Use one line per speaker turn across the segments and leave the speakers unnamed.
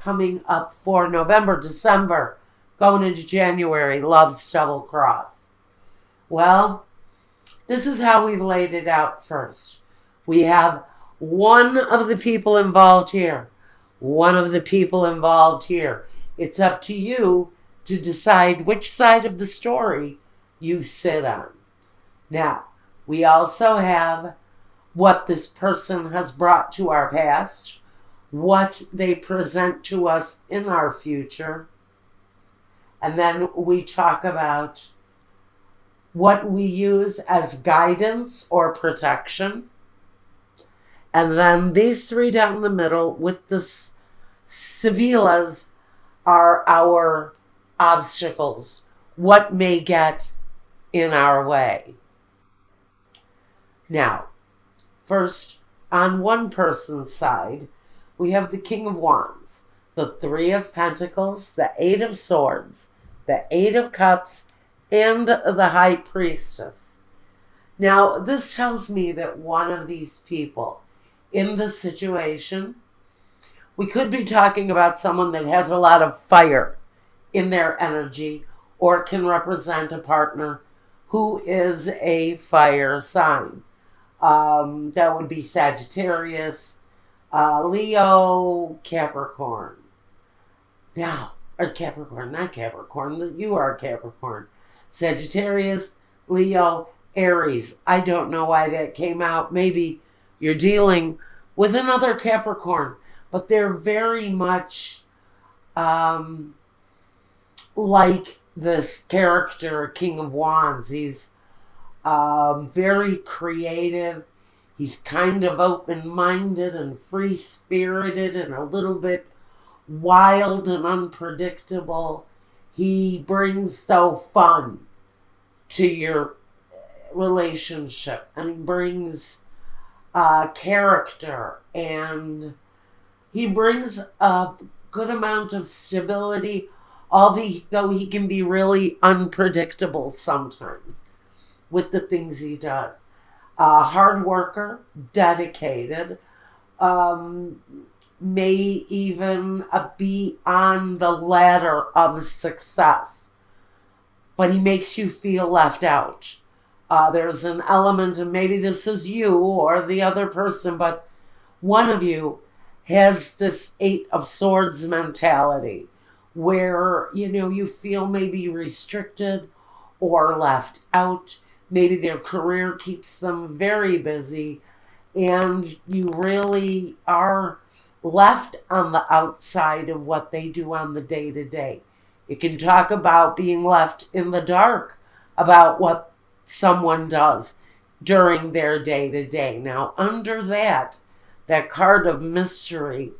coming up for November, December, going into January, love's double cross. Well, this is how we laid it out first. We have one of the people involved here, one of the people involved here. It's up to you to decide which side of the story you sit on. Now, we also have what this person has brought to our past, what they present to us in our future, and then we talk about what we use as guidance or protection. And then these three down the middle with the Sevillas are our obstacles, what may get in our way. Now, first, on one person's side, we have the King of Wands, the Three of Pentacles, the Eight of Swords, the Eight of Cups, and the High Priestess. Now, this tells me that one of these people in the situation, we could be talking about someone that has a lot of fire in their energy, or can represent a partner who is a fire sign. That would be Sagittarius, Leo, Capricorn. Now, or Capricorn, not Capricorn, you are Capricorn. Sagittarius, Leo, Aries. I don't know why that came out. Maybe you're dealing with another Capricorn, but they're very much like this character, King of Wands. He's very creative. He's kind of open-minded and free-spirited and a little bit wild and unpredictable. He brings so fun to your relationship, and he brings character, and he brings a good amount of stability, although he can be really unpredictable sometimes with the things he does. Hard worker, dedicated, may even be on the ladder of success, but he makes you feel left out. There's an element, and maybe this is you or the other person, but one of you has this Eight of Swords mentality where, you feel maybe restricted or left out. Maybe their career keeps them very busy, and you really are left on the outside of what they do on the day-to-day. You can talk about being left in the dark about what someone does during their day-to-day. Now, under that card of mystery,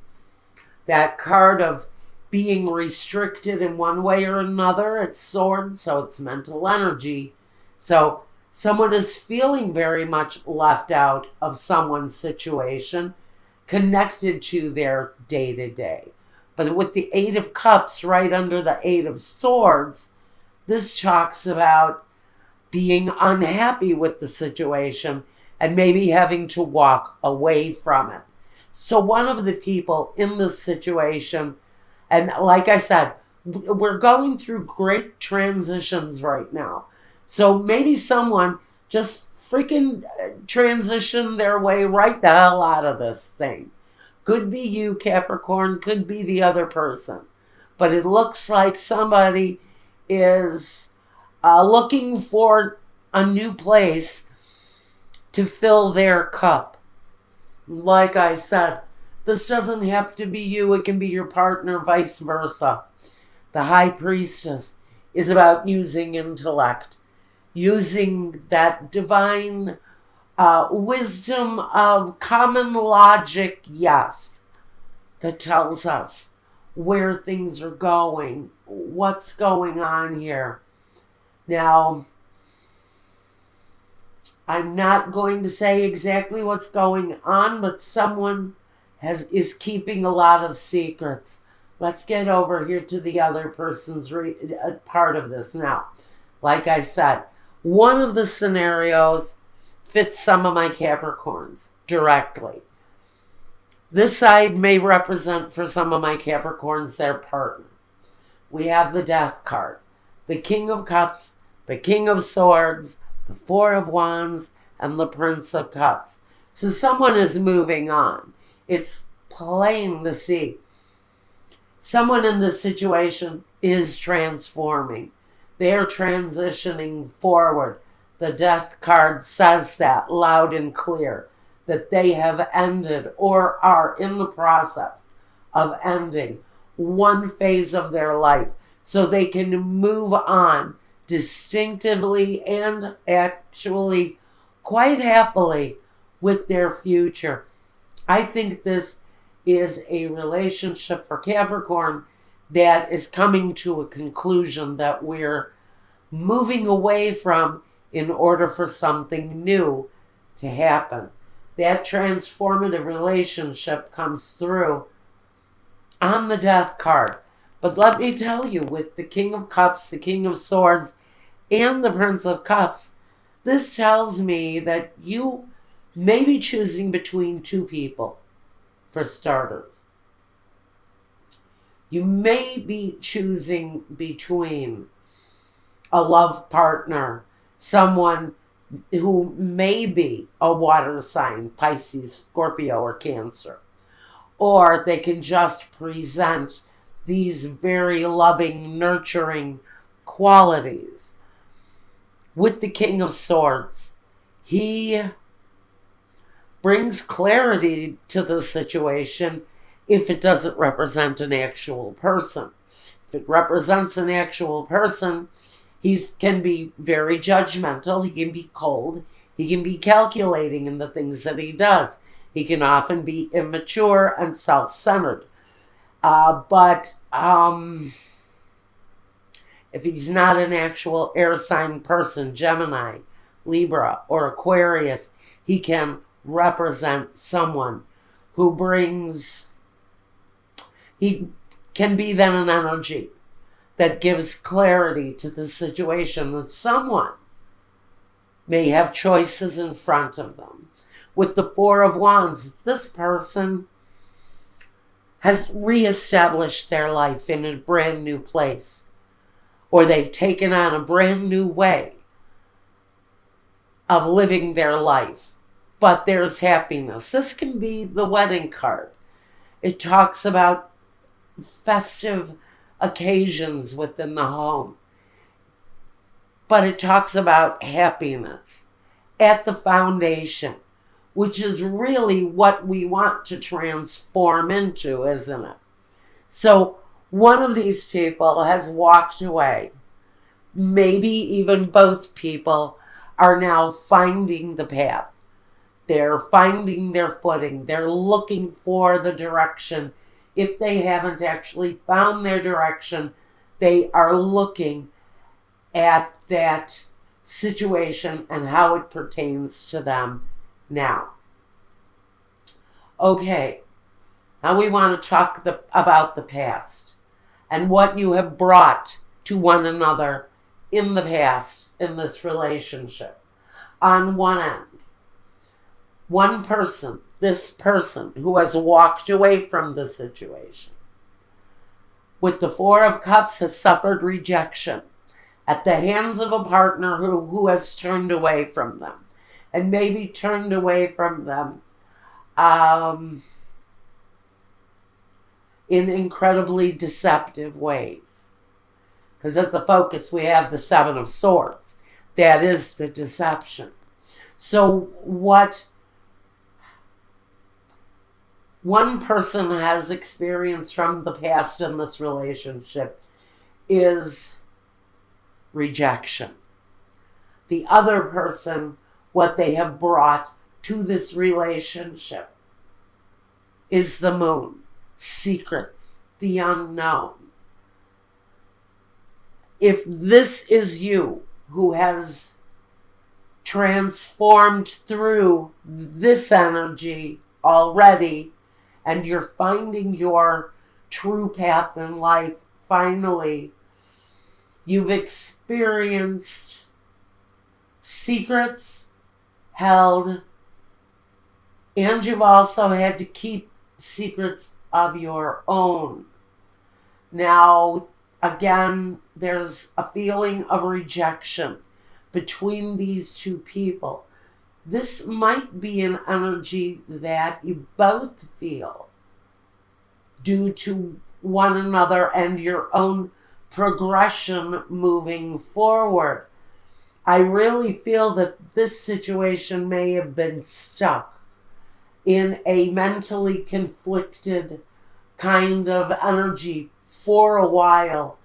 that card of being restricted in one way or another, it's swords, so it's mental energy. So someone is feeling very much left out of someone's situation, connected to their day-to-day. But with the Eight of Cups right under the Eight of Swords, this talks about being unhappy with the situation and maybe having to walk away from it. So one of the people in this situation, and like I said, we're going through great transitions right now. So maybe someone just freaking transition their way right the hell out of this thing. Could be you, Capricorn, could be the other person. But it looks like somebody is looking for a new place to fill their cup. Like I said, this doesn't have to be you. It can be your partner, vice versa. The High Priestess is about using intellect, using that divine wisdom of common logic, yes, that tells us where things are going, what's going on here. Now, I'm not going to say exactly what's going on, but someone is keeping a lot of secrets. Let's get over here to the other person's part of this now. Like I said, one of the scenarios fits some of my Capricorns directly. This side may represent for some of my Capricorns their partner. We have the Death card, the King of Cups, the King of Swords, the Four of Wands, and the Prince of Cups. So someone is moving on. It's plain to see. Someone in this situation is transforming. They're transitioning forward. The Death card says that loud and clear, that they have ended or are in the process of ending one phase of their life so they can move on distinctively and actually quite happily with their future. I think this is a relationship for Capricorn that is coming to a conclusion that we're moving away from in order for something new to happen. That transformative relationship comes through on the Death card. But let me tell you, with the King of Cups, the King of Swords, and the Prince of Cups, this tells me that you may be choosing between two people, for starters. You may be choosing between a love partner, someone who may be a water sign, Pisces, Scorpio, or Cancer. Or they can just present these very loving, nurturing qualities. With the King of Swords, he brings clarity to the situation if it doesn't represent an actual person. If it represents an actual person, he can be very judgmental, he can be cold, he can be calculating in the things that he does. He can often be immature and self-centered. But if he's not an actual air sign person, Gemini, Libra, or Aquarius, he can represent someone who brings, he can be then an energy that gives clarity to the situation, that someone may have choices in front of them. With the Four of Wands, this person has reestablished their life in a brand new place, or they've taken on a brand new way of living their life. But there's happiness. This can be the wedding card. It talks about festive occasions within the home. But it talks about happiness at the foundation, which is really what we want to transform into, isn't it? So one of these people has walked away. Maybe even both people are now finding the path. They're finding their footing. They're looking for the direction. If they haven't actually found their direction, they are looking at that situation and how it pertains to them now. Okay, now we want to talk about the past and what you have brought to one another in the past in this relationship. On one end, one person, this person who has walked away from the situation, with the Four of Cups, has suffered rejection at the hands of a partner who has turned away from them, and maybe turned away from them in incredibly deceptive ways. Because at the focus we have the Seven of Swords. That is the deception. So what one person has experienced from the past in this relationship is rejection. The other person, what they have brought to this relationship is the Moon, secrets, the unknown. If this is you who has transformed through this energy already, and you're finding your true path in life, finally, you've experienced secrets held, and you've also had to keep secrets of your own. Now, again, there's a feeling of rejection between these two people. This might be an energy that you both feel due to one another and your own progression moving forward. I really feel that this situation may have been stuck in a mentally conflicted kind of energy for a while.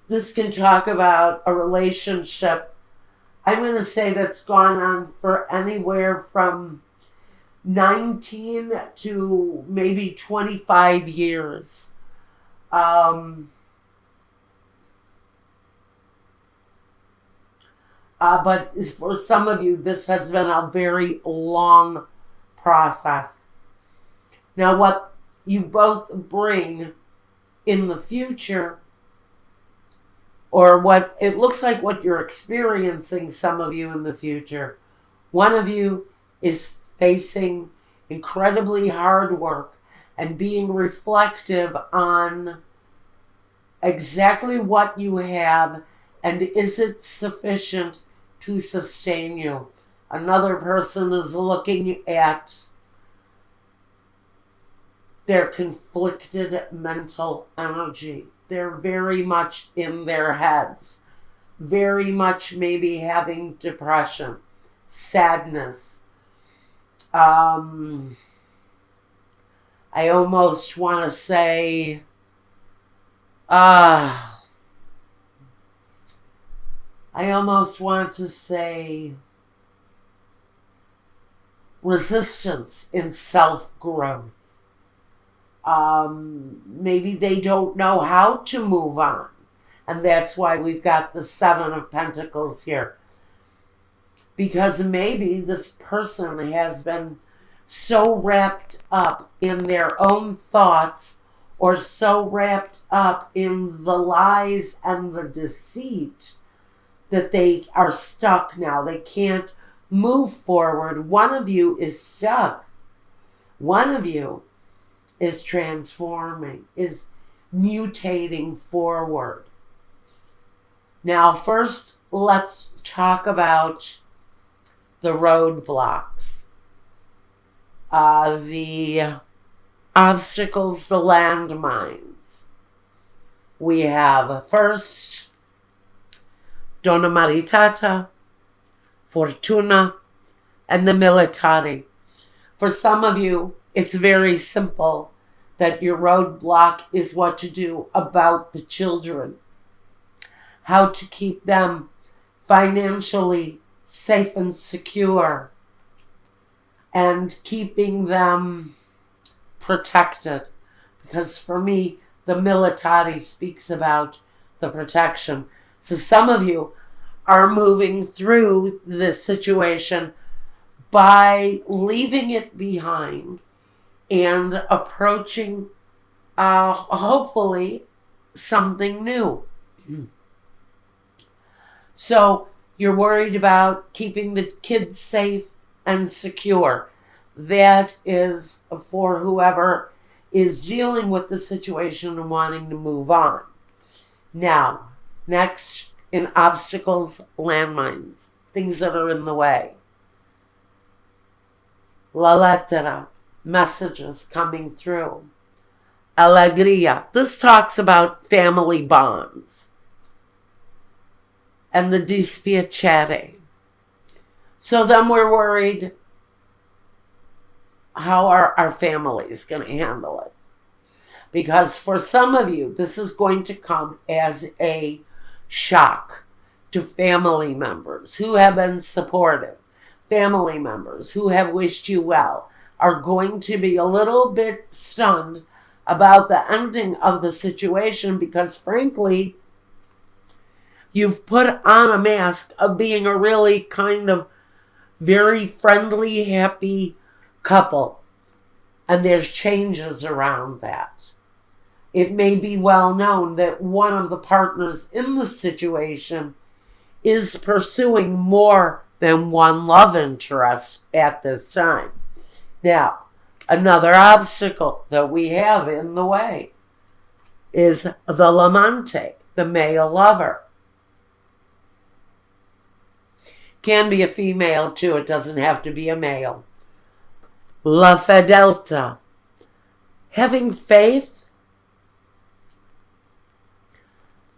This can talk about a relationship, I'm going to say, that's gone on for anywhere from 19 to maybe 25 years. But for some of you, this has been a very long process. Now, what you both bring in the future, or what it looks like what you're experiencing, some of you in the future, one of you is facing incredibly hard work and being reflective on exactly what you have and is it sufficient to sustain you. Another person is looking at their conflicted mental energy. They're very much in their heads, very much maybe having depression, sadness. I almost want to say, resistance in self-growth. Maybe they don't know how to move on. And that's why we've got the Seven of Pentacles here. Because maybe this person has been so wrapped up in their own thoughts or so wrapped up in the lies and the deceit that they are stuck now. They can't move forward. One of you is stuck. One of you is transforming, is mutating forward. Now, first, let's talk about the roadblocks, the obstacles, the landmines. We have first, Donna Maritata, Fortuna, and the Militari. For some of you, it's very simple that your roadblock is what to do about the children, how to keep them financially safe and secure, and keeping them protected. Because for me, the Militari speaks about the protection. So some of you are moving through this situation by leaving it behind and approaching, hopefully, something new. So you're worried about keeping the kids safe and secure. That is for whoever is dealing with the situation and wanting to move on. Now, next, in obstacles, landmines, things that are in the way. La lettera, messages coming through. Alegria, this talks about family bonds. And the dispiacere. So then we're worried, how are our families going to handle it? Because for some of you, this is going to come as a shock to family members who have been supportive. Family members who have wished you well are going to be a little bit stunned about the ending of the situation because, frankly, you've put on a mask of being a really kind of very friendly, happy couple. And there's changes around that. It may be well known that one of the partners in the situation is pursuing more than one love interest at this time. Now, Another obstacle that we have in the way is the amante, the male lover. Can be a female too, it doesn't have to be a male. La fedeltà, having faith.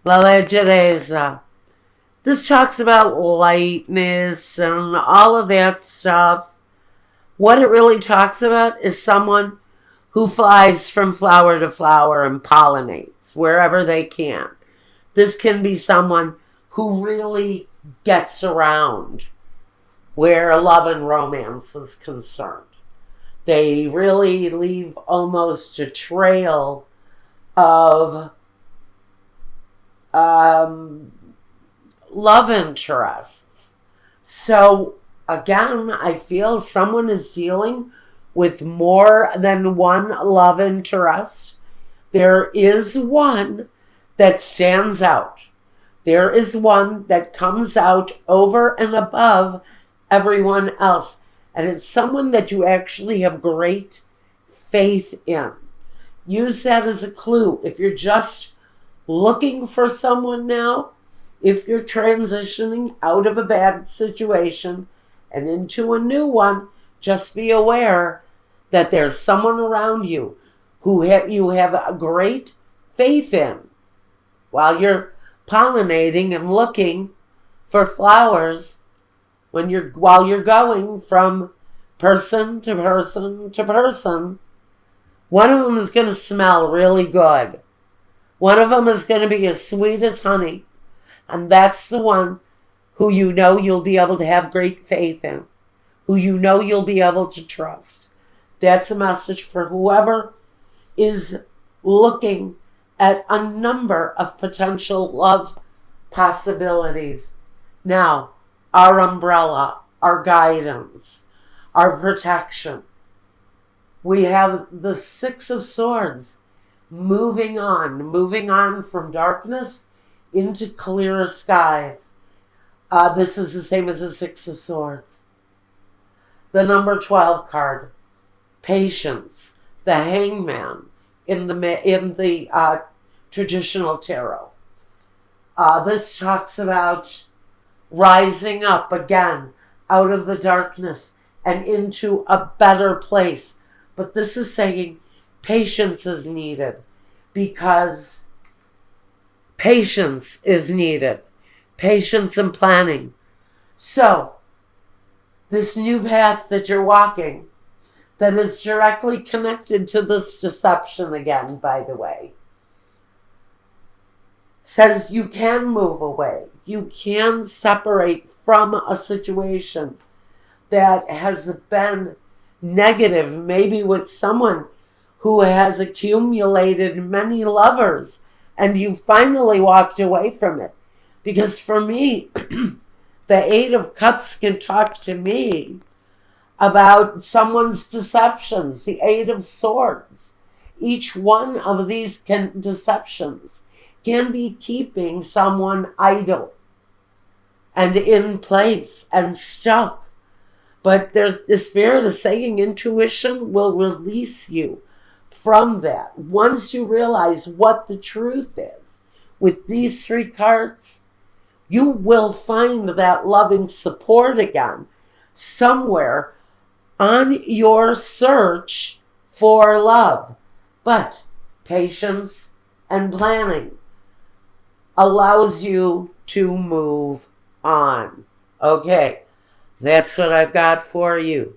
La leggerezza, this talks about lightness and all of that stuff. What it really talks about is someone who flies from flower to flower and pollinates wherever they can. This can be someone who really gets around where love and romance is concerned. They really leave almost a trail of love interests. So again, I feel someone is dealing with more than one love interest. There is one that stands out. There is one that comes out over and above everyone else. And it's someone that you actually have great faith in. Use that as a clue. If you're just looking for someone now, if you're transitioning out of a bad situation and into a new one, just be aware that there's someone around you who you have a great faith in. While you're pollinating and looking for flowers, while you're going from person to person to person, one of them is going to smell really good. One of them is going to be as sweet as honey. And that's the one who you know you'll be able to have great faith in, who you know you'll be able to trust. That's a message for whoever is looking at a number of potential love possibilities. Now, our umbrella, our guidance, our protection. We have the Six of Swords moving on from darkness into clearer skies. This is the same as the Six of Swords. The number 12 card, patience, the hangman in the traditional tarot. This talks about rising up again out of the darkness and into a better place. But this is saying patience is needed, because patience is needed. Patience and planning. So, this new path that you're walking, that is directly connected to this deception again, by the way, says you can move away. You can separate from a situation that has been negative, maybe with someone who has accumulated many lovers, and you finally walked away from it. Because for me, the Eight of Cups can talk to me about someone's deceptions. The Eight of Swords. Each one of these deceptions can be keeping someone idle and in place and stuck. But the Spirit is saying intuition will release you from that. Once you realize what the truth is with these three cards, you will find that loving support again somewhere on your search for love. But patience and planning allows you to move on. Okay, that's what I've got for you.